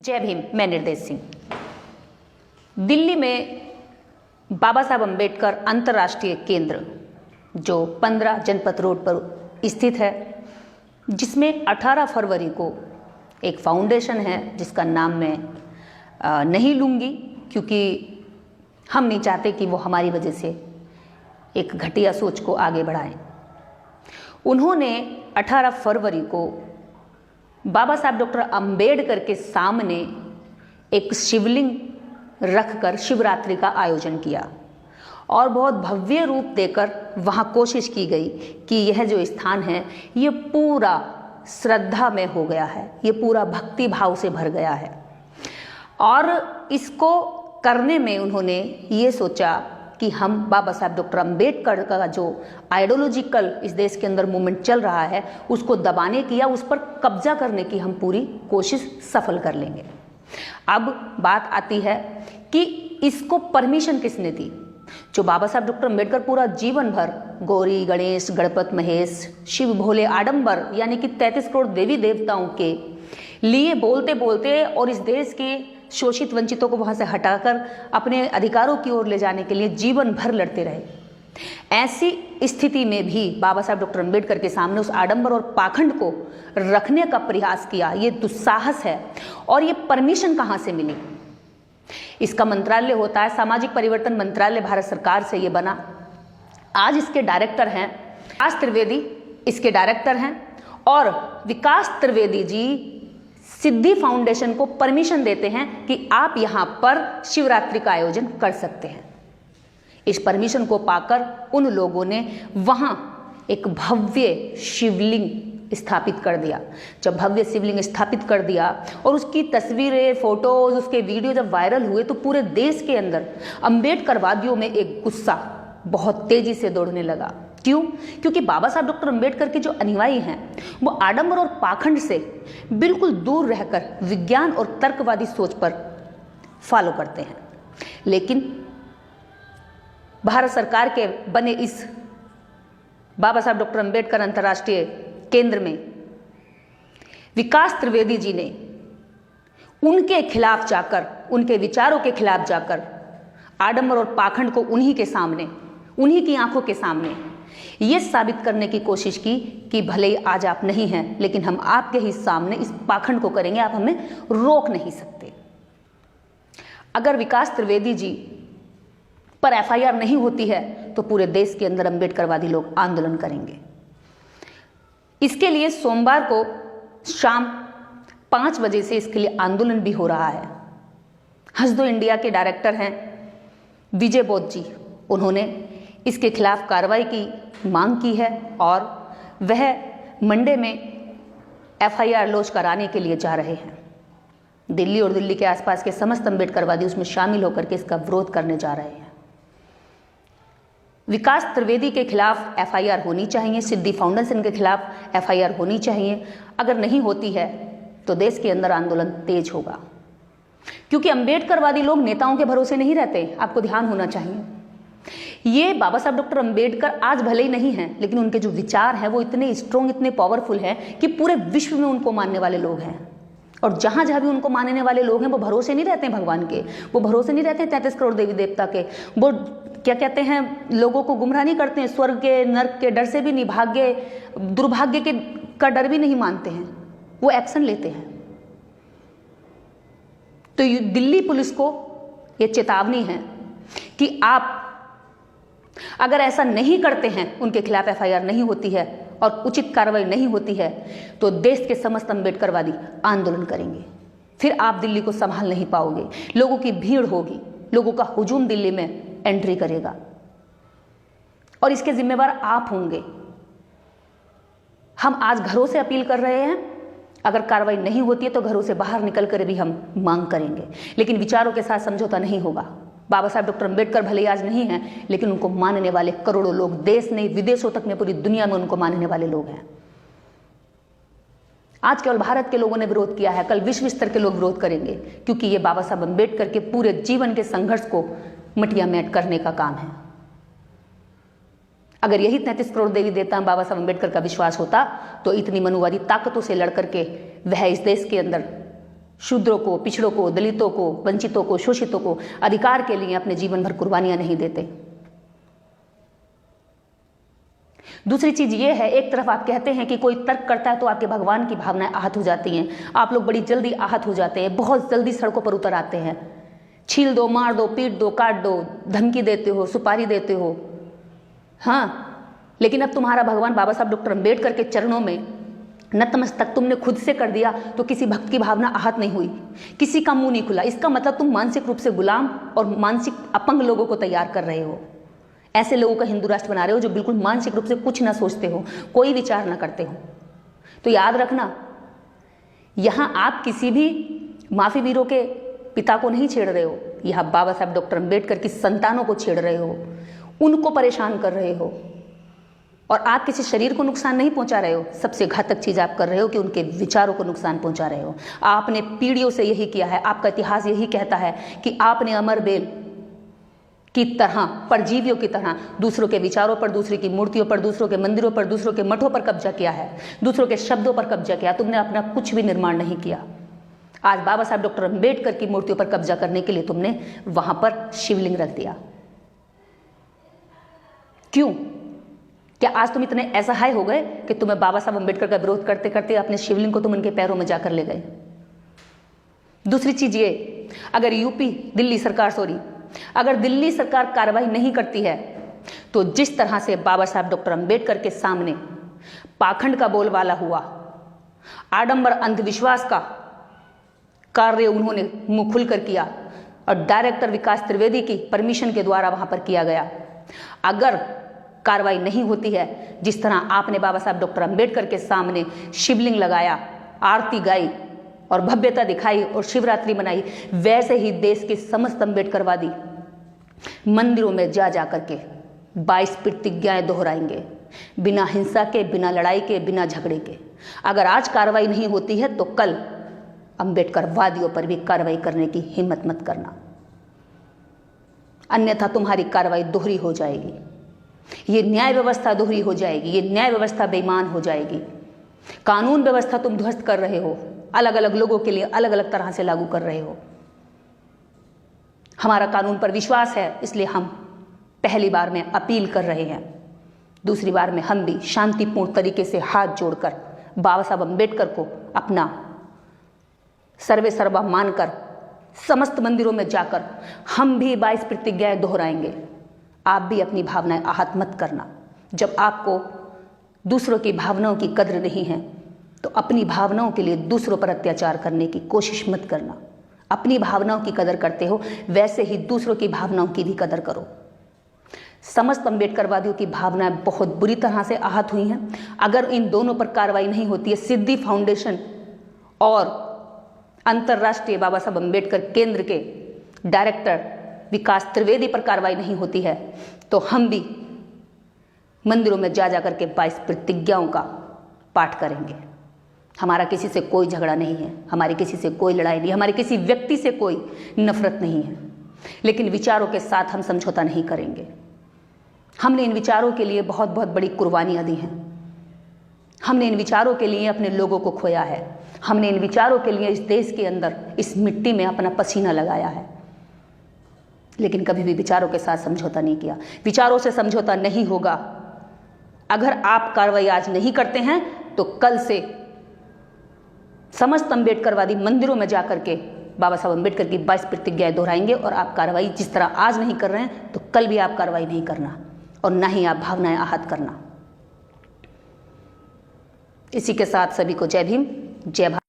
जय भीम। मैं निर्देश सिंह। दिल्ली में बाबा साहब अंबेडकर अंतर्राष्ट्रीय केंद्र जो 15 जनपथ रोड पर स्थित है, जिसमें 18 फरवरी को एक फाउंडेशन है जिसका नाम मैं नहीं लूँगी, क्योंकि हम नहीं चाहते कि वो हमारी वजह से एक घटिया सोच को आगे बढ़ाएं। उन्होंने 18 फरवरी को बाबा साहब डॉक्टर अंबेडकर के सामने एक शिवलिंग रखकर शिवरात्रि का आयोजन किया और बहुत भव्य रूप देकर वहाँ कोशिश की गई कि यह जो स्थान है ये पूरा श्रद्धा में हो गया है, ये पूरा भक्ति भाव से भर गया है। और इसको करने में उन्होंने ये सोचा कि हम बाबा साहब डॉक्टर अंबेडकर का जो आइडियोलॉजिकल इस देश के अंदर मूवमेंट चल रहा है उसको दबाने की या उस पर कब्जा करने की हम पूरी कोशिश सफल कर लेंगे। अब बात आती है कि इसको परमिशन किसने दी। जो बाबा साहब डॉक्टर अंबेडकर पूरा जीवन भर गौरी गणेश गणपत महेश शिव भोले आडंबर यानी कि 33 करोड़ देवी देवताओं के लिए बोलते बोलते और इस देश के शोषित वंचितों को वहां से हटाकर अपने अधिकारों की ओर ले जाने के लिए जीवन भर लड़ते रहे, ऐसी स्थिति में भी बाबा साहब डॉक्टर अंबेडकर के सामने उस आडंबर और पाखंड को रखने का प्रयास किया। ये दुस्साहस है। और ये परमिशन कहाँ से मिली? इसका मंत्रालय होता है सामाजिक परिवर्तन मंत्रालय, भारत सरकार से ये बना। आज इसके डायरेक्टर हैं विकास त्रिवेदी, इसके डायरेक्टर हैं। और विकास त्रिवेदी जी सिद्धि फाउंडेशन को परमिशन देते हैं कि आप यहां पर शिवरात्रि का आयोजन कर सकते हैं। इस परमिशन को पाकर उन लोगों ने वहां एक भव्य शिवलिंग स्थापित कर दिया। जब भव्य शिवलिंग स्थापित कर दिया और उसकी तस्वीरें, फोटोज, उसके वीडियो जब वायरल हुए तो पूरे देश के अंदर अंबेडकरवादियों में एक गुस्सा बहुत तेजी से दौड़ने लगा। क्यों? क्योंकि बाबा साहब डॉक्टर अंबेडकर के जो अनुयायी हैं वो आडंबर और पाखंड से बिल्कुल दूर रहकर विज्ञान और तर्कवादी सोच पर फॉलो करते हैं। लेकिन भारत सरकार के बने इस बाबा साहब डॉक्टर अंबेडकर अंतर्राष्ट्रीय केंद्र में विकास त्रिवेदी जी ने उनके खिलाफ जाकर, उनके विचारों के खिलाफ जाकर आडंबर और पाखंड को उन्हीं के सामने, उन्हीं की आंखों के सामने ये साबित करने की कोशिश की कि भले ही आज आप नहीं हैं लेकिन हम आपके ही सामने इस पाखंड को करेंगे, आप हमें रोक नहीं सकते। अगर विकास त्रिवेदी जी पर एफआईआर नहीं होती है तो पूरे देश के अंदर अंबेडकरवादी लोग आंदोलन करेंगे। इसके लिए सोमवार को शाम 5 बजे से इसके लिए आंदोलन भी हो रहा है। हंस दो इंडिया के डायरेक्टर हैं विजय बोध जी, उन्होंने इसके खिलाफ कार्रवाई की मांग की है और वह मंडे में एफआईआर लॉन्च कराने के लिए जा रहे हैं। दिल्ली और दिल्ली के आसपास के समस्त अंबेडकरवादी उसमें शामिल होकर के इसका विरोध करने जा रहे हैं। विकास त्रिवेदी के खिलाफ एफआईआर होनी चाहिए, सिद्धि फाउंडेशन के खिलाफ एफआईआर होनी चाहिए। अगर नहीं होती है तो देश के अंदर आंदोलन तेज होगा, क्योंकि अंबेडकरवादी लोग नेताओं के भरोसे नहीं रहते। आपको ध्यान होना चाहिए। ये बाबा साहब डॉक्टर अंबेडकर आज भले ही नहीं हैं लेकिन उनके जो विचार हैं वो इतने स्ट्रॉन्ग, इतने पावरफुल हैं कि पूरे विश्व में उनको मानने वाले लोग हैं। और जहां जहां भी उनको मानने वाले लोग हैं वो भरोसे नहीं रहते हैं भगवान के, वो भरोसे नहीं रहते हैं 33 करोड़ देवी देवता के। वो क्या कहते हैं, लोगों को गुमराह नहीं करते हैं, स्वर्ग के नर्क के डर से भी नहीं, भाग्य दुर्भाग्य के का डर भी नहीं मानते हैं, वो एक्शन लेते हैं। तो दिल्ली पुलिस को ये चेतावनी है कि आप अगर ऐसा नहीं करते हैं, उनके खिलाफ एफआईआर नहीं होती है और उचित कार्रवाई नहीं होती है तो देश के समस्त अंबेडकरवादी आंदोलन करेंगे। फिर आप दिल्ली को संभाल नहीं पाओगे, लोगों की भीड़ होगी, लोगों का हुजूम दिल्ली में एंट्री करेगा और इसके जिम्मेवार आप होंगे। हम आज घरों से अपील कर रहे हैं, अगर कार्रवाई नहीं होती है तो घरों से बाहर निकल कर भी हम मांग करेंगे, लेकिन विचारों के साथ समझौता नहीं होगा। बाबा साहब डॉक्टर अंबेडकर भले आज नहीं हैं लेकिन उनको मानने वाले करोड़ों लोग, देश नहीं विदेशों तक में, पूरी दुनिया में उनको मानने वाले लोग हैं। आज केवल भारत के लोगों ने विरोध किया है, कल विश्व स्तर के लोग विरोध करेंगे, क्योंकि ये बाबा साहब अंबेडकर के पूरे जीवन के संघर्ष को मटिया मेट करने का काम है। अगर यही 33 करोड़ देवी देवता बाबा साहब अंबेडकर का विश्वास होता तो इतनी मनुवादी ताकतों से लड़ करके वह इस देश के अंदर शूद्रों को, पिछड़ों को, दलितों को, वंचितों को, शोषितों को अधिकार के लिए अपने जीवन भर कुर्बानियां नहीं देते। दूसरी चीज ये है, एक तरफ आप कहते हैं कि कोई तर्क करता है तो आपके भगवान की भावनाएं आहत हो जाती हैं, आप लोग बड़ी जल्दी आहत हो जाते हैं, बहुत जल्दी सड़कों पर उतर आते हैं, छील दो, मार दो, पीट दो, काट दो, धमकी देते हो, सुपारी देते हो। हाँ, लेकिन अब तुम्हारा भगवान बाबा साहब डॉक्टर अम्बेडकर के चरणों में नतमस्तक तुमने खुद से कर दिया तो किसी भक्त की भावना आहत नहीं हुई, किसी का मुंह नहीं खुला। इसका मतलब तुम मानसिक रूप से गुलाम और मानसिक अपंग लोगों को तैयार कर रहे हो। ऐसे लोगों का हिंदू राष्ट्र बना रहे हो जो बिल्कुल मानसिक रूप से कुछ ना सोचते हो, कोई विचार ना करते हो। तो याद रखना, यहां आप किसी भी माफी वीरों के पिता को नहीं छेड़ रहे हो, यहां बाबा साहब डॉक्टर अम्बेडकर की संतानों को छेड़ रहे हो, उनको परेशान कर रहे हो। और आप किसी शरीर को नुकसान नहीं पहुंचा रहे हो, सबसे घातक चीज आप कर रहे हो कि उनके विचारों को नुकसान पहुंचा रहे हो। आपने पीढ़ियों से यही किया है, आपका इतिहास यही कहता है कि आपने अमर बेल की तरह, परजीवियों की तरह दूसरों के विचारों पर, दूसरे की मूर्तियों पर, दूसरों के मंदिरों पर, दूसरों के मठों पर कब्जा किया है, दूसरों के शब्दों पर कब्जा किया। तुमने अपना कुछ भी निर्माण नहीं किया। आज बाबा साहब डॉक्टर अम्बेडकर की मूर्तियों पर कब्जा करने के लिए तुमने वहां पर शिवलिंग रख दिया। क्यों? क्या आज तुम इतने असहाय हो गए कि तुम्हें बाबा साहब अम्बेडकर का विरोध करते करते अपने शिवलिंग को तुम उनके पैरों में जाकर ले गए? दूसरी चीज ये, अगर अगर दिल्ली सरकार कार्रवाई नहीं करती है तो जिस तरह से बाबा साहब डॉक्टर अम्बेडकर के सामने पाखंड का बोलबाला हुआ, आडंबर अंधविश्वास का कार्य उन्होंने मुंह खुलकर किया और डायरेक्टर विकास त्रिवेदी की परमिशन के द्वारा वहां पर किया गया, अगर कार्रवाई नहीं होती है, जिस तरह आपने बाबा साहब डॉक्टर अम्बेडकर के सामने शिवलिंग लगाया, आरती गाई और भव्यता दिखाई और शिवरात्रि मनाई, वैसे ही देश के समस्त अम्बेडकरवादी मंदिरों में जा जाकर के 22 प्रतिज्ञाएं दोहराएंगे, बिना हिंसा के, बिना लड़ाई के, बिना झगड़े के। अगर आज कार्रवाई नहीं होती है तो कल अम्बेडकरवादियों पर भी कार्रवाई करने की हिम्मत मत करना, अन्यथा तुम्हारी कार्रवाई दोहरी हो जाएगी। ये न्याय व्यवस्था दोहरी हो जाएगी, ये न्याय व्यवस्था बेईमान हो जाएगी। कानून व्यवस्था तुम ध्वस्त कर रहे हो, अलग अलग लोगों के लिए अलग अलग तरह से लागू कर रहे हो। हमारा कानून पर विश्वास है, इसलिए हम पहली बार में अपील कर रहे हैं, दूसरी बार में हम भी शांतिपूर्ण तरीके से हाथ जोड़कर बाबा साहब अम्बेडकर को अपना सर्वे सर्वा मानकर समस्त मंदिरों में जाकर हम भी 22 प्रतिज्ञाएं दोहराएंगे। आप भी अपनी भावनाएं आहत मत करना। जब आपको दूसरों की भावनाओं की कद्र नहीं है तो अपनी भावनाओं के लिए दूसरों पर अत्याचार करने की कोशिश मत करना। अपनी भावनाओं की कदर करते हो, वैसे ही दूसरों की भावनाओं की भी कदर करो। समस्त अम्बेडकरवादियों की भावनाएं बहुत बुरी तरह से आहत हुई हैं। अगर इन दोनों पर कार्रवाई नहीं होती है, सिद्धि फाउंडेशन और अंतर्राष्ट्रीय बाबा साहब अम्बेडकर केंद्र के डायरेक्टर विकास त्रिवेदी पर कार्रवाई नहीं होती है, तो हम भी मंदिरों में जा जाकर के 22 प्रतिज्ञाओं का पाठ करेंगे। हमारा किसी से कोई झगड़ा नहीं है, हमारी किसी से कोई लड़ाई नहीं, हमारी किसी व्यक्ति से कोई नफरत नहीं है, लेकिन विचारों के साथ हम समझौता नहीं करेंगे। हमने इन विचारों के लिए बहुत बहुत बड़ी कुर्बानियां दी हैं। हमने इन विचारों के लिए अपने लोगों को खोया है। हमने इन विचारों के लिए इस देश के अंदर, इस मिट्टी में अपना पसीना लगाया है, लेकिन कभी भी विचारों के साथ समझौता नहीं किया। विचारों से समझौता नहीं होगा। अगर आप कार्रवाई आज नहीं करते हैं तो कल से समस्त अम्बेडकरवादी मंदिरों में जाकर के बाबा साहब अम्बेडकर की 22 प्रतिज्ञाएं दोहराएंगे और आप कार्रवाई जिस तरह आज नहीं कर रहे हैं तो कल भी आप कार्रवाई नहीं करना और ना ही आप भावनाएं आहत करना। इसी के साथ सभी को जय भीम, जय भारत।